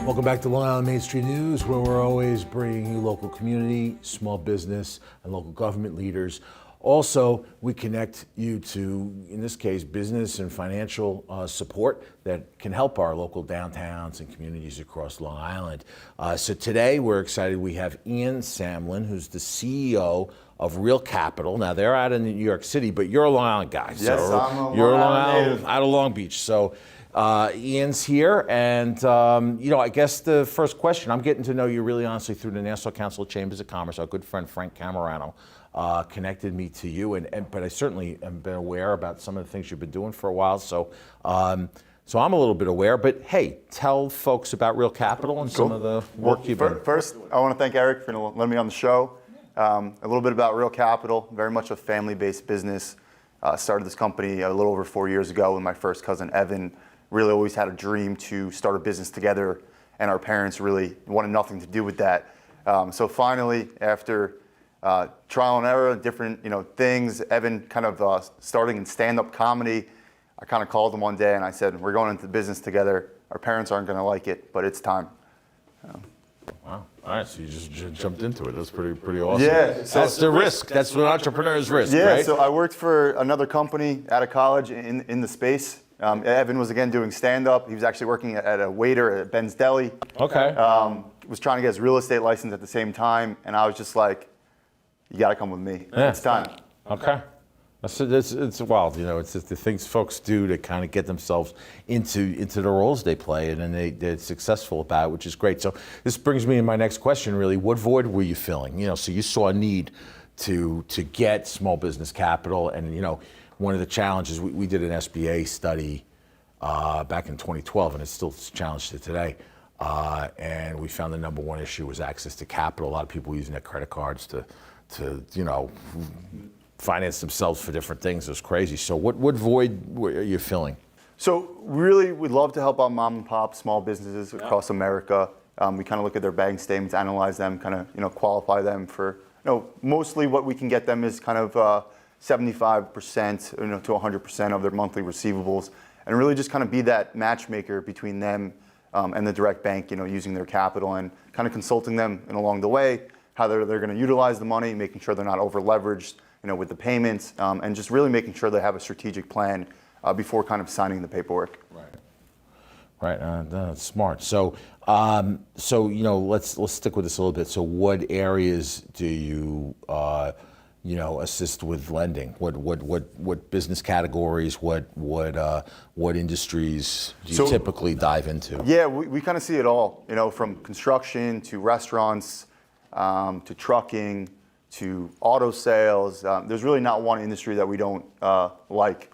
Welcome back to Long Island Main Street News, where we're always bringing you local community, small business, and local government leaders. Also, we connect you to, in this case, business and financial support that can help our local downtowns and communities across Long Island. So today, we're excited. We have Ian Samlin, who's the CEO of Real Capital. Now, they're out in New York City, but you're a Long Island guy. Yes, so I'm you're a a Long Island native. out of Long Beach. So Ian's here, and I guess the first question, I'm getting to know you really honestly through the Nassau Council of Chambers of Commerce. Our good friend Frank Camerano connected me to you, but I certainly have been aware about some of the things you've been doing for a while. So I'm a little bit aware, but hey, tell folks about Real Capital and some of the work you've done. First, I want to thank Eric for letting me on the show. A little bit about Real Capital, very much a family-based business. Started this company a little over 4 years ago with my first cousin, Evan. Really always had a dream to start a business together, and our parents really wanted nothing to do with that. So finally, after trial and error, different things, Evan kind of starting in stand-up comedy, I kind of called him one day and I said, we're going into the business together. Our parents aren't going to like it, but it's time. Wow. All right, so you just jumped into it. That's pretty awesome. Yeah. So that's the risk. That's what entrepreneurs risk, yeah, right? So I worked for another company out of college in the space. Evan was again doing stand-up. He was actually working at a waiter at Ben's Deli. Okay. Was trying to get his real estate license at the same time, and I was just like, you got to come with me. Yeah. It's time. Okay. It's wild, it's just the things folks do to kind of get themselves into the roles they play, and then they're successful about it, which is great. So this brings me to my next question, really. What void were you filling? So you saw a need to get small business capital, and one of the challenges, we did an SBA study back in 2012, and it's still a challenge to today. And we found the number one issue was access to capital. A lot of people using their credit cards to finance themselves for different things. It was crazy. So what void are you filling? So really, we'd love to help out mom and pop small businesses across America. We kind of look at their bank statements, analyze them, kind of qualify them for mostly what we can get them is kind of 75% to 100% of their monthly receivables, and really just kind of be that matchmaker between them and the direct bank, using their capital and kind of consulting them along the way, how they're going to utilize the money, making sure they're not over leveraged, with the payments, and just really making sure they have a strategic plan before kind of signing the paperwork. Right. That's smart. So let's stick with this a little bit. So what areas do you assist with lending? What business categories? What industries do you typically dive into? Yeah, we kind of see it all. From construction to restaurants to trucking to auto sales. There's really not one industry that we don't like.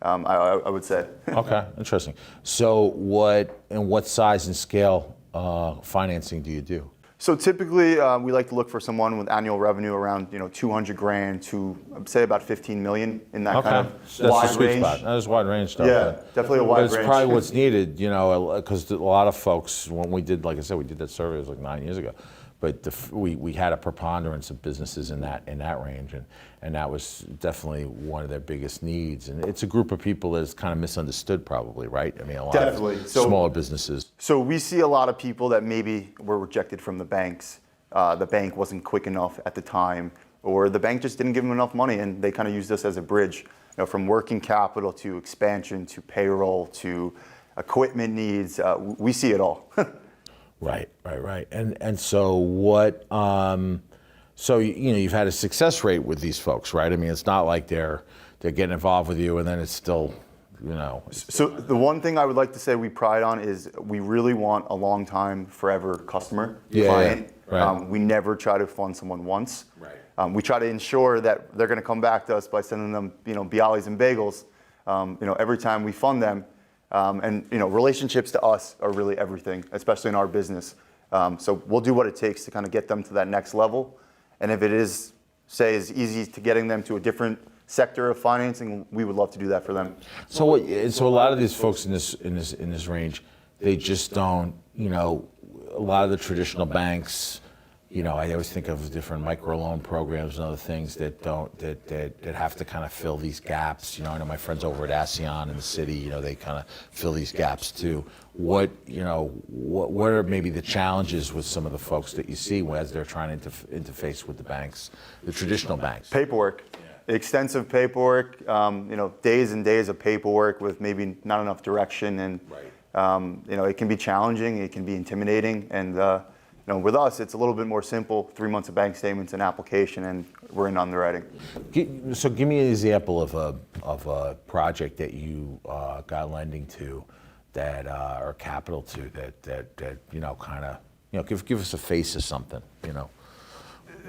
I would say. Okay, interesting. So what size and scale financing do you do? So typically, we like to look for someone with annual revenue around 200 grand to say about 15 million in that kind of That's wide the sweet range. spot. That is wide range stuff. Yeah, definitely a wide range. But it's probably what's needed, because a lot of folks, when we did, like I said, we did that survey, it was like 9 years ago. But we had a preponderance of businesses in that range, and that was definitely one of their biggest needs. And it's a group of people that's kind of misunderstood, probably, right? I mean, a lot of smaller businesses. So we see a lot of people that maybe were rejected from the banks. The bank wasn't quick enough at the time, or the bank just didn't give them enough money, and they kind of used us as a bridge, from working capital to expansion to payroll to equipment needs. We see it all. Right. And so what? So you've had a success rate with these folks, right? I mean, it's not like they're getting involved with you and then it's still, So the one thing I would like to say we pride on is we really want a long time, forever customer, client. Yeah. Right. We never try to fund someone once. Right. We try to ensure that they're going to come back to us by sending them, Bialys and bagels, every time we fund them. And relationships to us are really everything, especially in our business. So we'll do what it takes to kind of get them to that next level. And if it is, say, as easy to getting them to a different sector of financing, we would love to do that for them. So a lot of these folks in this range, they just don't. A lot of the traditional banks, I always think of different microloan programs and other things that have to kind of fill these gaps. I know my friends over at ASEAN in the city, they kind of fill these gaps too. What are maybe the challenges with some of the folks that you see as they're trying to interface with the banks, the traditional banks? Paperwork. Extensive paperwork, days and days of paperwork with maybe not enough direction, and it can be challenging, it can be intimidating, and with us, it's a little bit more simple. 3 months of bank statements, an application, and we're in underwriting. So give me an example of a project that you got lending to, that or capital to, that give us a face of something.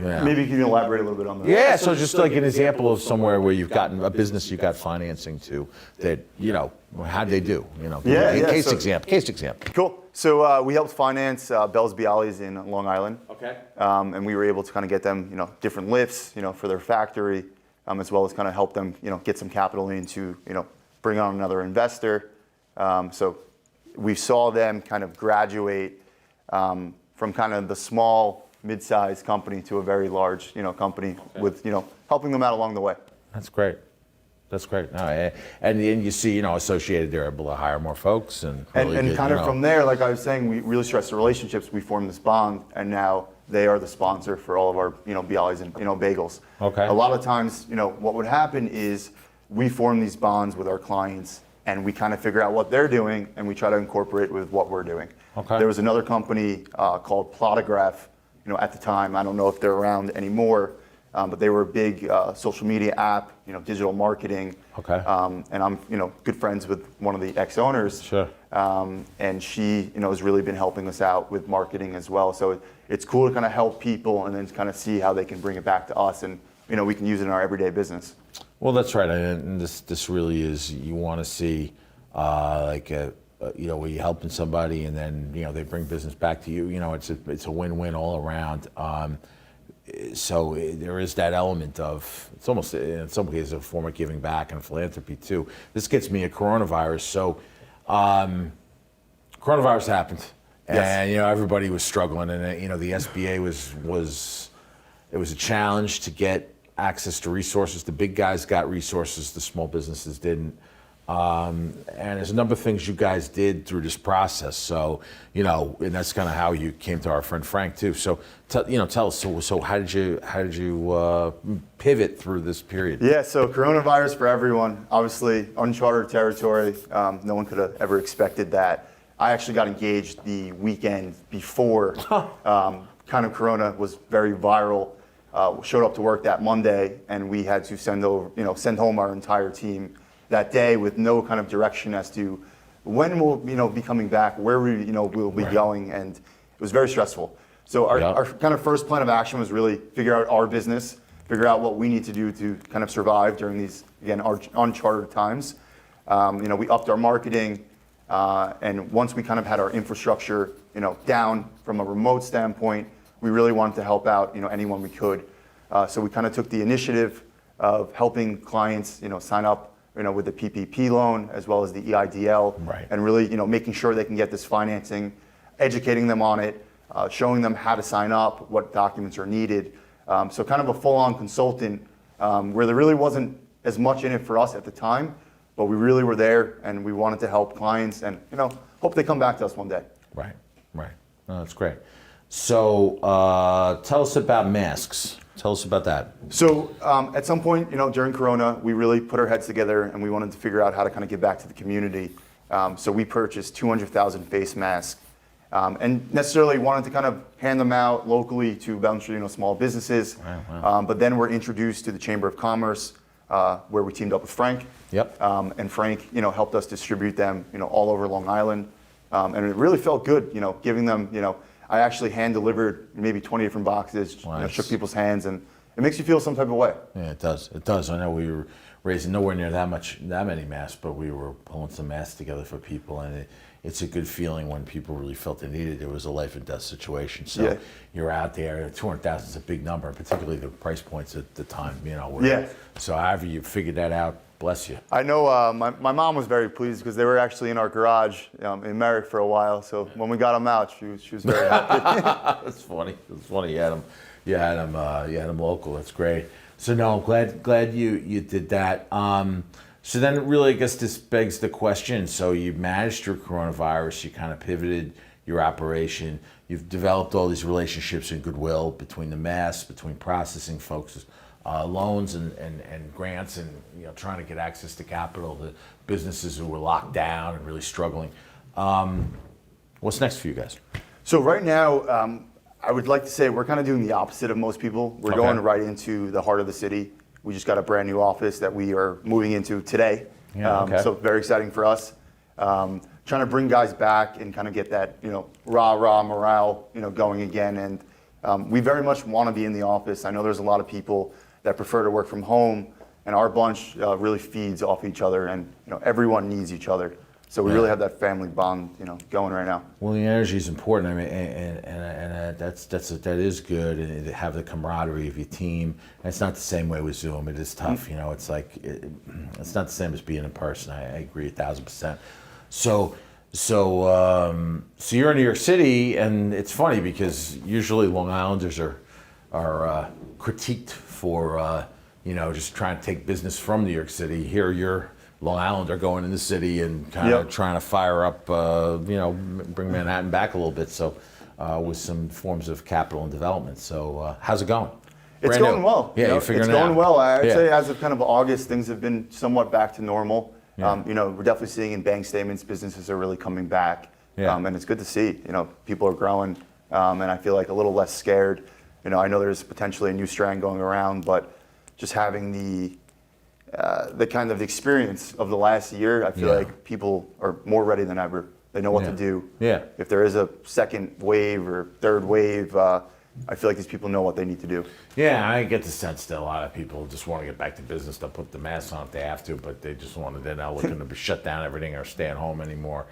Yeah. Maybe you can elaborate a little bit on that. Yeah, so just like an example of somewhere where you've gotten a business you got financing to that, how'd they do? Case example. Cool. So we helped finance Bell's Bialys in Long Island. Okay. And we were able to kind of get them, different lifts, for their factory, as well as kind of help them, get some capital in to, bring on another investor. So we saw them kind of graduate from kind of the small, mid-sized company to a very large, company with, helping them out along the way. That's great. That's great. No, and you see, Associated, they're able to hire more folks and really from there, like I was saying, we really stress the relationships. We formed this bond, and now they are the sponsor for all of our, Bialys and, bagels. Okay. A lot of times, what would happen is we form these bonds with our clients, and we kind of figure out what they're doing, and we try to incorporate with what we're doing. Okay. There was another company called Plotograph, at the time. I don't know if they're around anymore, but they were a big social media app, digital marketing. Okay. And I'm, good friends with one of the ex-owners. Sure. And she, has really been helping us out with marketing as well. So it's cool to kind of help people and then kind of see how they can bring it back to us, and we can use it in our everyday business. Well, that's right, and this really is, you want to see where you're helping somebody and then they bring business back to you. It's a win-win all around. So there is that element of, it's almost in some cases a form of giving back and philanthropy too. This gets me at coronavirus. So coronavirus happened, and everybody was struggling, and the SBA was it was a challenge to get access to resources. The big guys got resources, the small businesses didn't. And there's a number of things you guys did through this process. So, and that's kind of how you came to our friend Frank too. So, tell us. So how did you pivot through this period? Yeah. So coronavirus for everyone, obviously uncharted territory. No one could have ever expected that. I actually got engaged the weekend before. Kind of Corona was very viral. Showed up to work that Monday, and we had to send home our entire team that day with no kind of direction as to when we'll be coming back, where we'll be going, and it was very stressful. So our kind of first plan of action was really figure out our business, figure out what we need to do to kind of survive during these, again, uncharted times. We upped our marketing, and once we kind of had our infrastructure down from a remote standpoint, we really wanted to help out anyone we could. So we kind of took the initiative of helping clients sign up with the PPP loan as well as the EIDL, right, and really, making sure they can get this financing, educating them on it, showing them how to sign up, what documents are needed. So kind of a full-on consultant where there really wasn't as much in it for us at the time, but we really were there and we wanted to help clients and, hope they come back to us one day. Right. No, that's great. So tell us about masks. Tell us about that. So at some point, during Corona, we really put our heads together and we wanted to figure out how to kind of give back to the community. So we purchased 200,000 face masks and necessarily wanted to kind of hand them out locally to eventually, small businesses. Wow. But then we're introduced to the Chamber of Commerce, where we teamed up with Frank. Yep. And Frank, helped us distribute them, all over Long Island. And it really felt good, giving them, I actually hand delivered maybe 20 different boxes, shook people's hands, and it makes you feel some type of way. Yeah, it does. It does. I know we were raising nowhere near that many masks, but we were pulling some masks together for people, and it's a good feeling when people really felt they needed it. It was a life and death situation. So Yeah. you're out there. 200,000 is a big number, particularly the price points at the time. Yeah. So however you figured that out, bless you. I know my mom was very pleased because they were actually in our garage in Merrick for a while. So when we got them out, she was very happy. That's funny. It's funny. You had them local. That's great. So no, I'm glad you did that. So then really, I guess this begs the question. So you managed through coronavirus, you kind of pivoted your operation. You've developed all these relationships and goodwill between the mass, between processing folks, loans and grants, and trying to get access to capital to businesses who were locked down and really struggling. What's next for you guys? So right now, I would like to say we're kind of doing the opposite of most people. We're Okay. going right into the heart of the city. We just got a brand new office that we are moving into today. Yeah, okay. So very exciting for us. Trying to bring guys back and kind of get that, rah morale, going again. And we very much want to be in the office. I know there's a lot of people that prefer to work from home, and our bunch really feeds off each other, and everyone needs each other. So we really have that family bond, going right now. Well, the energy is important. I mean, and that is good. And to have the camaraderie of your team. And it's not the same way with Zoom. It is tough. It's like it's not the same as being in person. I agree 1,000%. So you're in New York City, and it's funny because usually Long Islanders are critiqued for just trying to take business from New York City. Here you're Long Islander going in the city and kind of trying to fire up, bring Manhattan back a little bit. So with some forms of capital and development. So how's it going? It's Brand going new. well. Yeah, you're figuring it's it out. going well. I'd Yeah. say as of kind of August, things have been somewhat back to normal. Yeah. We're definitely seeing in bank statements businesses are really coming back. Yeah. And it's good to see. People are growing, and I feel like a little less scared. I know there's potentially a new strand going around, but just having the kind of experience of the last year, I feel like people are more ready than ever. They know what to do. Yeah. If there is a second wave or third wave, I feel like these people know what they need to do. Yeah, I get the sense that a lot of people just want to get back to business. They'll put the masks on if they have to, but they just want to. They're not looking to shut down everything or stay at home anymore.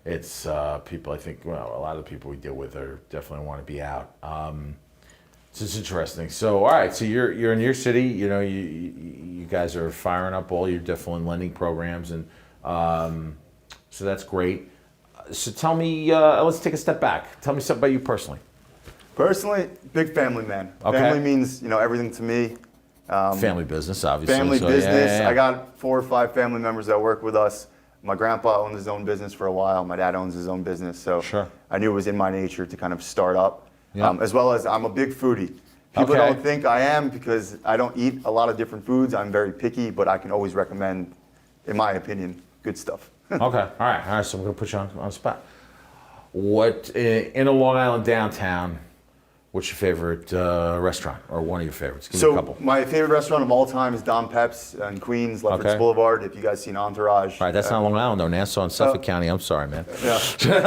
It's people. I think. Well, a lot of the people we deal with are definitely want to be out. So it's interesting. So all right. So you're in your city. You guys are firing up all your different lending programs, and so that's great. So tell me. Let's take a step back. Tell me something about you personally. Personally, big family man. Okay. Family means everything to me. Family business, obviously. Family So, business. yeah. I got 4 or 5 family members that work with us. My grandpa owned his own business for a while. My dad owns his own business. So Sure. I knew it was in my nature to kind of start up. Yeah. As well as I'm a big foodie. People Okay. don't think I am because I don't eat a lot of different foods. I'm very picky, but I can always recommend, in my opinion, good stuff. Okay. All right. So I'm going to put you on the spot. What in a Long Island downtown? What's your favorite restaurant, or one of your favorites? Give me a So couple. my favorite restaurant of all time is Don Pep's in Queens, Lefferts Okay. Boulevard. If you guys seen Entourage. All right, that's not Long Island though. Nassau and Suffolk County. I'm sorry, man. Yeah.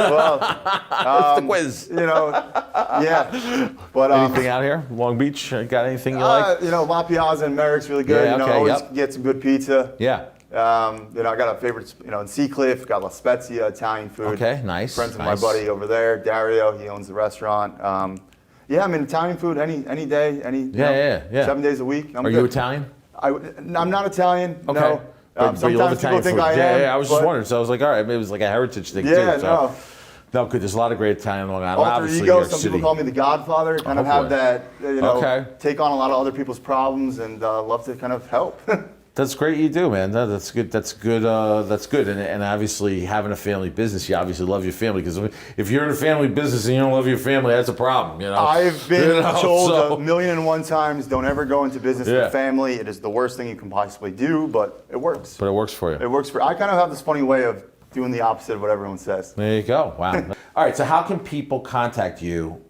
Well, That's the quiz. yeah. But Anything out here? Long Beach? Got anything you like? La Piazza and Merrick's really good. Yeah, okay, always yep. get some good pizza. Yeah. I got a favorite, in Seacliff, got La Spezia, Italian food. Okay, nice. Friends of nice. my buddy over there, Dario, he owns the restaurant. Italian food any day, Yeah. 7 days a week. I'm Are good. you Italian? I'm not Italian. Okay. No. But you love Sometimes people Italian think food. I am. Yeah. I was just but- wondering. So I was like, all right, maybe it was like a heritage thing Yeah, too. So. no. No, good. There's a lot of great Italian in Long Island. Alter Obviously, New ego. York Some City. people call me the Godfather. Kind of boy. have that, Okay. take on a lot of other people's problems and love to kind of help. That's great. You do, man. That's good. That's good. That's good. And obviously, having a family business, you obviously love your family. Because if you're in a family business and you don't love your family, that's a problem. I've been told so- 1,000,001 times, don't ever go into business Yeah. with family. It is the worst thing you can possibly do, but it works. But it works for you. It works I kind of have this funny way of doing the opposite of what everyone says. There you go. Wow. All right. So how can people contact you?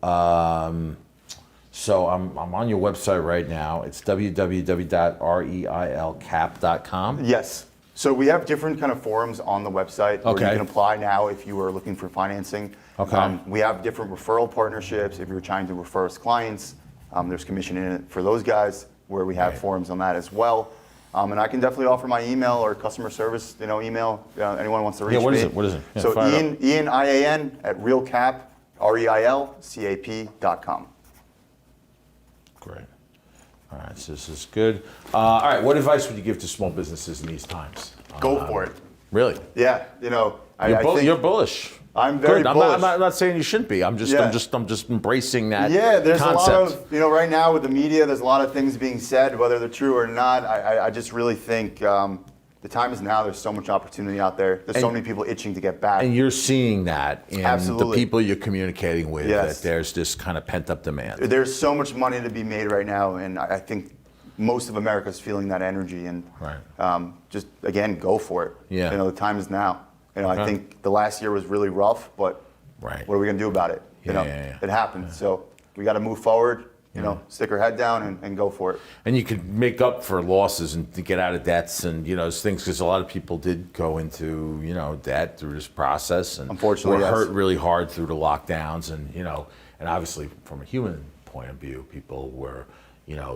So I'm on your website right now. It's www.reilcap.com. Yes. So we have different kind of forums on the website where Okay. you can apply now if you are looking for financing. Okay. We have different referral partnerships. If you're trying to refer us clients, there's commission in it for those guys where we have Right. forums on that as well. And I can definitely offer my email or customer service, email. Anyone wants to reach me. Yeah, what is it? What is it? Yeah, So fire it Ian, up. Ian, IAN at realcap, REILCAP.com. Great. All right, so this is good. All right, what advice would you give to small businesses in these times? Go for it. Really? Yeah, I think You're bullish. I'm very Good. bullish. I'm not saying you shouldn't be. I'm just embracing that. Yeah, there's concept. a lot of, right now with the media, there's a lot of things being said, whether they're true or not. I just really think the time is now. There's so much opportunity out there. There's so many people itching to get back. And you're seeing that in Absolutely. the people you're communicating with, Yes. that there's this kind of pent-up demand. There's so much money to be made right now, and I think most of America is feeling that energy. And Right. just, again, go for it. Yeah. The time is now. I Okay. think the last year was really rough, but Right. what are we going to do about it? Yeah. It happened. So we got to move forward, stick our head down and go for it. And you could make up for losses and to get out of debts and things, because a lot of people did go into debt through this process, and Unfortunately, were yes. hurt really hard through the lockdowns, and and obviously from a human point of view, people were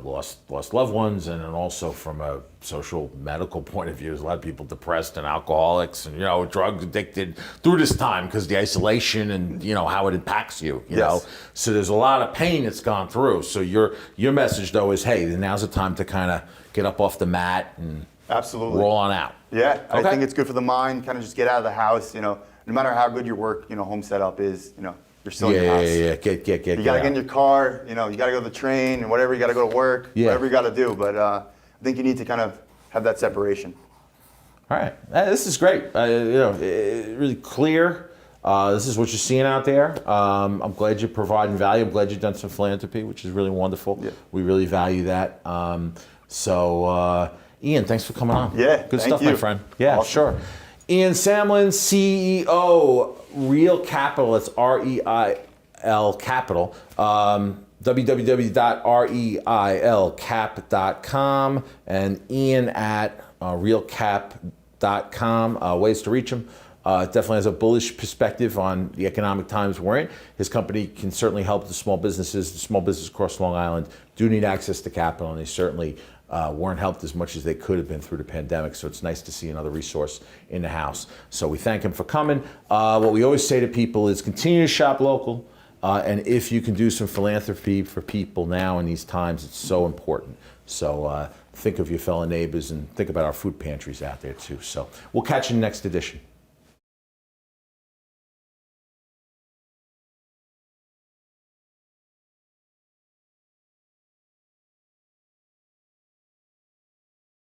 lost loved ones, and then also from a social medical point of view, there's a lot of people depressed and alcoholics and drug addicted through this time because the isolation and how it impacts you. You know, so there's a lot of pain that's gone through. So your message though is, hey, now's the time to kind of get up off the mat and Absolutely. roll on out. Yeah, I Okay. think it's good for the mind. Kind of just get out of the house. No matter how good your work, home setup is, you're still in your house. Yeah. Get You gotta out. get in your car. You gotta go to the train and whatever. You gotta go to work. Yeah. Whatever you gotta do. But I think you need to kind of have that separation. All right, this is great. Really clear. This is what you're seeing out there. I'm glad you're providing value. I'm glad you've done some philanthropy, which is really wonderful. Yeah. We really value that. Ian, thanks for coming on. Yeah, good thank stuff, my you. friend. Yeah, Awesome. sure. Ian Samlin, CEO, Real Capital. It's REIL Capital. www.reilcap.com and Ian at realcap.com. Ways to reach him. Definitely has a bullish perspective on the economic times we're in. His company can certainly help the small businesses. The small businesses across Long Island do need access to capital, and they certainly weren't helped as much as they could have been through the pandemic. So it's nice to see another resource in the house. So we thank him for coming. What we always say to people is continue to shop local. And if you can do some philanthropy for people now in these times, it's so important. So think of your fellow neighbors and think about our food pantries out there too. So we'll catch you in the next edition.